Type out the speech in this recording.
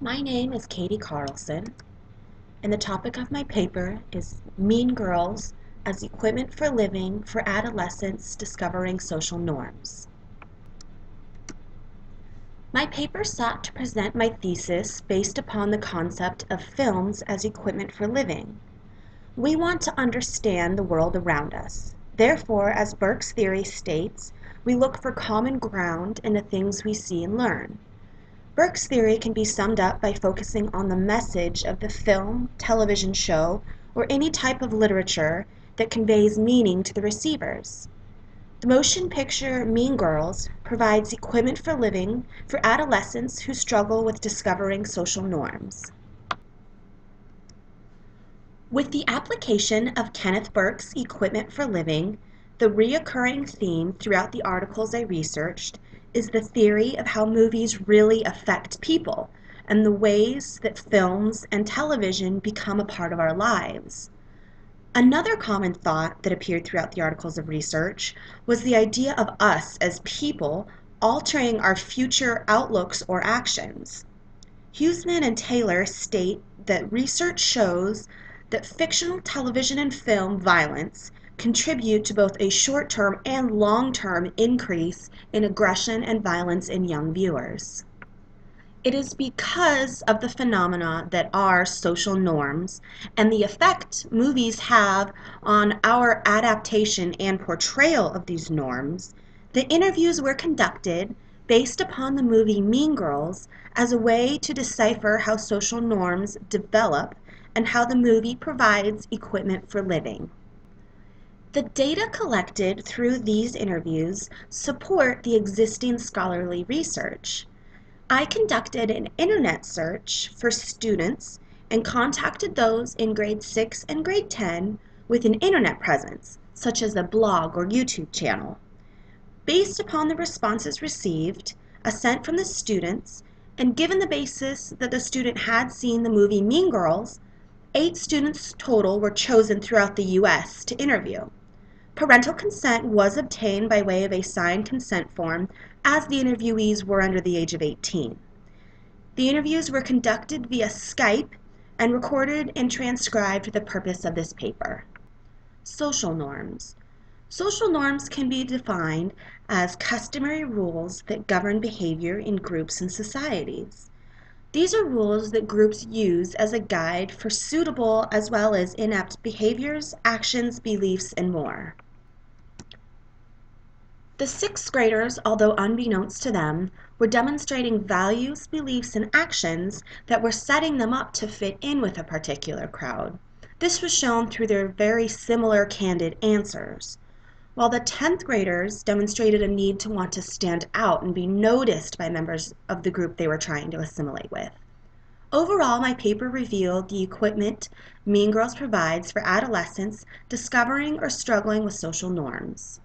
My name is Katie Carlson, and the topic of my paper is Mean Girls as Equipment for Living for Adolescents Discovering Social Norms. My paper sought to present my thesis based upon the concept of films as equipment for living. We want to understand the world around us. Therefore, as Burke's theory states, we look for common ground in the things we see and learn. Burke's theory can be summed up by focusing on the message of the film, television show, or any type of literature that conveys meaning to the receivers. The motion picture Mean Girls provides equipment for living for adolescents who struggle with discovering social norms. With the application of Kenneth Burke's equipment for living, the reoccurring theme throughout the articles I researched is the theory of how movies really affect people and the ways that films and television become a part of our lives. Another common thought that appeared throughout the articles of research was the idea of us as people altering our future outlooks or actions. Huseman and Taylor state that research shows that fictional television and film violence contribute to both a short-term and long-term increase in aggression and violence in young viewers. It is because of the phenomena that are social norms and the effect movies have on our adaptation and portrayal of these norms that interviews were conducted based upon the movie Mean Girls as a way to decipher how social norms develop and how the movie provides equipment for living. The data collected through these interviews support the existing scholarly research. I conducted an internet search for students and contacted those in grade 6 and grade 10 with an internet presence, such as a blog or YouTube channel. Based upon the responses received, assent from the students, and given the basis that the student had seen the movie Mean Girls, 8 students total were chosen throughout the U.S. to interview. Parental consent was obtained by way of a signed consent form as the interviewees were under the age of 18. The interviews were conducted via Skype and recorded and transcribed for the purpose of this paper. Social norms. Social norms can be defined as customary rules that govern behavior in groups and societies. These are rules that groups use as a guide for suitable as well as inept behaviors, actions, beliefs, and more. The sixth graders, although unbeknownst to them, were demonstrating values, beliefs, and actions that were setting them up to fit in with a particular crowd. This was shown through their very similar candid answers, while the 10th graders demonstrated a need to want to stand out and be noticed by members of the group they were trying to assimilate with. Overall, my paper revealed the equipment Mean Girls provides for adolescents discovering or struggling with social norms.